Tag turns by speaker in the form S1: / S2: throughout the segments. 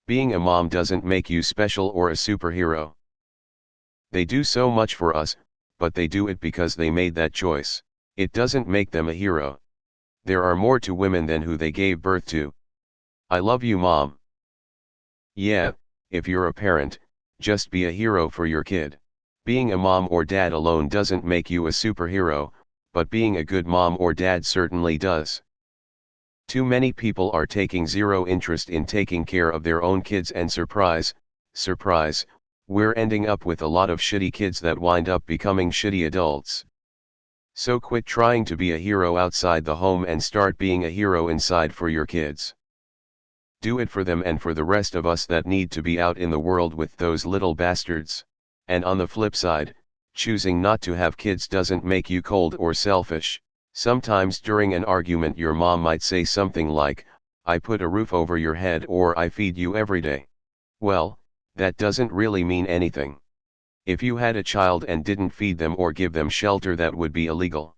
S1: Being a mom doesn't make you special or a superhero. They do so much for us, but they do it because they made that choice. It doesn't make them a hero. There are more to women than who they gave birth to. I love you, Mom. Yeah, if you're a parent, just be a hero for your kid. Being a mom or dad alone doesn't make you a superhero, but being a good mom or dad certainly does. Too many people are taking zero interest in taking care of their own kids, and surprise, we're ending up with a lot of shitty kids that wind up becoming shitty adults. So quit trying to be a hero outside the home and start being a hero inside for your kids. Do it for them and for the rest of us that need to be out in the world with those little bastards. And on the flip side, choosing not to have kids doesn't make you cold or selfish. Sometimes during an argument your mom might say something like, "I put a roof over your head," or "I feed you every day." Well, that doesn't really mean anything. If you had a child and didn't feed them or give them shelter, that would be illegal.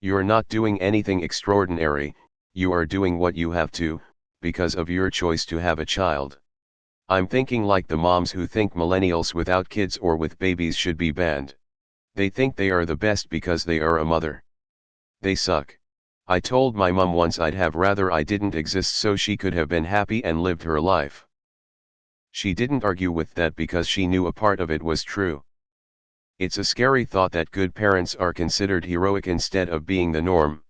S1: You're not doing anything extraordinary, you are doing what you have to, because of your choice to have a child. I'm thinking like the moms who think millennials without kids or with babies should be banned. They think they are the best because they are a mother. They suck. I told my mom once I'd have rather I didn't exist so she could have been happy and lived her life. She didn't argue with that because she knew a part of it was true. It's a scary thought that good parents are considered heroic instead of being the norm.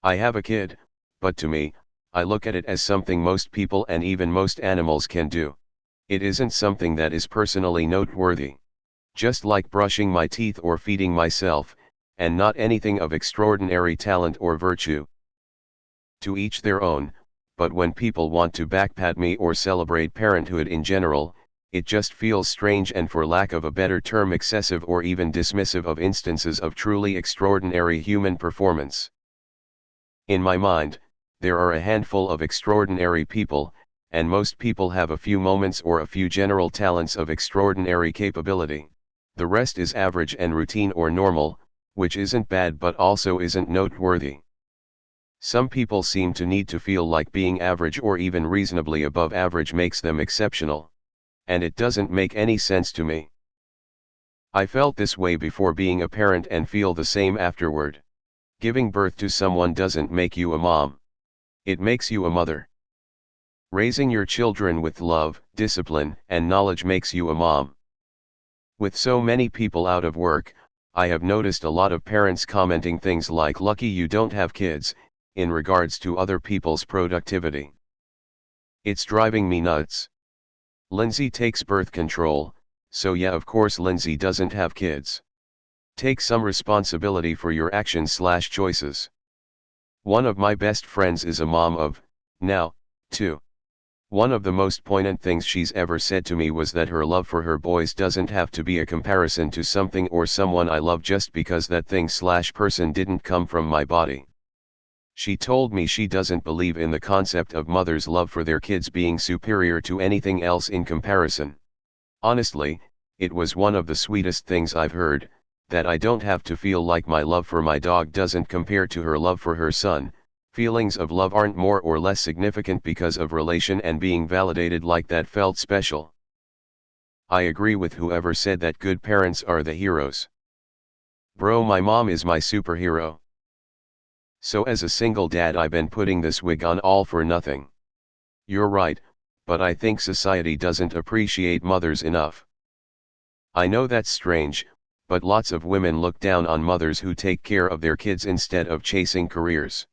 S1: I have a kid, but to me, I look at it as something most people and even most animals can do. It isn't something that is personally noteworthy. Just like brushing my teeth or feeding myself, and not anything of extraordinary talent or virtue. To each their own, but when people want to backpat me or celebrate parenthood in general, it just feels strange and, for lack of a better term, excessive or even dismissive of instances of truly extraordinary human performance. In my mind, there are a handful of extraordinary people, and most people have a few moments or a few general talents of extraordinary capability. The rest is average and routine or normal, which isn't bad but also isn't noteworthy. Some people seem to need to feel like being average or even reasonably above average makes them exceptional. And it doesn't make any sense to me. I felt this way before being a parent and feel the same afterward. Giving birth to someone doesn't make you a mom. It makes you a mother. Raising your children with love, discipline, and knowledge makes you a mom. With so many people out of work, I have noticed a lot of parents commenting things like "lucky you don't have kids," in regards to other people's productivity. It's driving me nuts. Lindsay takes birth control, so yeah, of course Lindsay doesn't have kids. Take some responsibility for your actions/choices. One of my best friends is a mom of, now, 2. One of the most poignant things she's ever said to me was that her love for her boys doesn't have to be a comparison to something or someone I love just because that thing/person didn't come from my body. She told me she doesn't believe in the concept of mothers' love for their kids being superior to anything else in comparison. Honestly, it was one of the sweetest things I've heard, that I don't have to feel like my love for my dog doesn't compare to her love for her son. Feelings of love aren't more or less significant because of relation, and being validated like that felt special. I agree with whoever said that good parents are the heroes. Bro, my mom is my superhero. So as a single dad I've been putting this wig on all for nothing. You're right, but I think society doesn't appreciate mothers enough. I know that's strange, but lots of women look down on mothers who take care of their kids instead of chasing careers.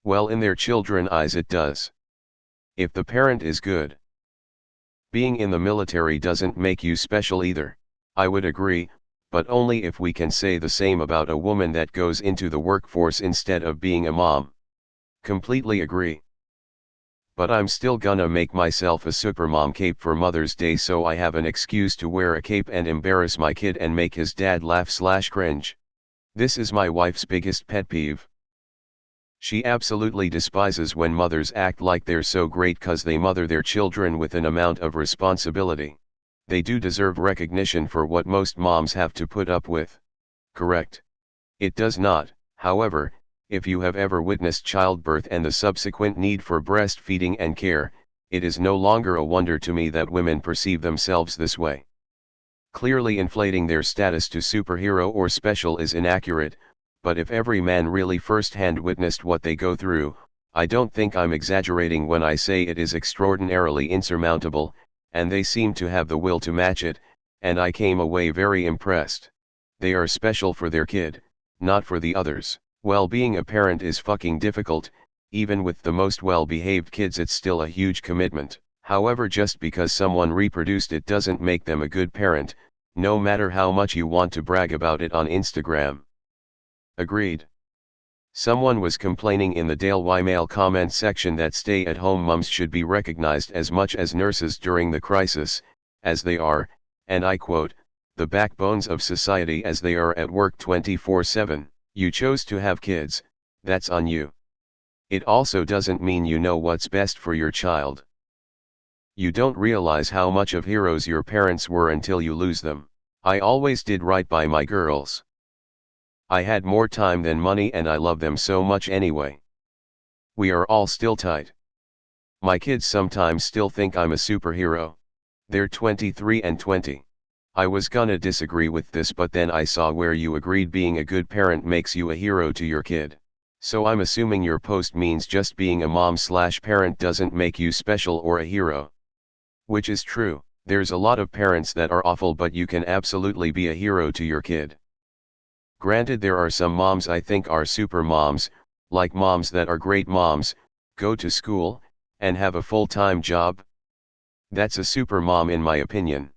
S1: Well, in their children's eyes it does. If the parent is good. Being in the military doesn't make you special either. I would agree, but only if we can say the same about a woman that goes into the workforce instead of being a mom. Completely agree. But I'm still gonna make myself a supermom cape for Mother's Day so I have an excuse to wear a cape and embarrass my kid and make his dad laugh/cringe. This is my wife's biggest pet peeve. She absolutely despises when mothers act like they're so great 'cause they mother their children with an amount of responsibility. They do deserve recognition for what most moms have to put up with. Correct? It does not, however, if you have ever witnessed childbirth and the subsequent need for breastfeeding and care, it is no longer a wonder to me that women perceive themselves this way. Clearly inflating their status to superhero or special is inaccurate, but if every man really first-hand witnessed what they go through, I don't think I'm exaggerating when I say it is extraordinarily insurmountable, and they seem to have the will to match it, and I came away very impressed. They are special for their kid, not for the others. Well, being a parent is fucking difficult, even with the most well-behaved kids it's still a huge commitment. However, just because someone reproduced it doesn't make them a good parent, no matter how much you want to brag about it on Instagram. Agreed. Someone was complaining in the Daily Mail comment section that stay-at-home mums should be recognized as much as nurses during the crisis, as they are, and I quote, the backbones of society as they are at work 24/7. You chose to have kids, that's on you. It also doesn't mean you know what's best for your child. You don't realize how much of heroes your parents were until you lose them. I always did right by my girls. I had more time than money and I love them so much anyway. We are all still tight. My kids sometimes still think I'm a superhero. They're 23 and 20. I was gonna disagree with this, but then I saw where you agreed being a good parent makes you a hero to your kid. So I'm assuming your post means just being a mom/parent doesn't make you special or a hero. Which is true, there's a lot of parents that are awful, but you can absolutely be a hero to your kid. Granted, there are some moms I think are super moms, like moms that are great moms, go to school, and have a full-time job. That's a super mom in my opinion.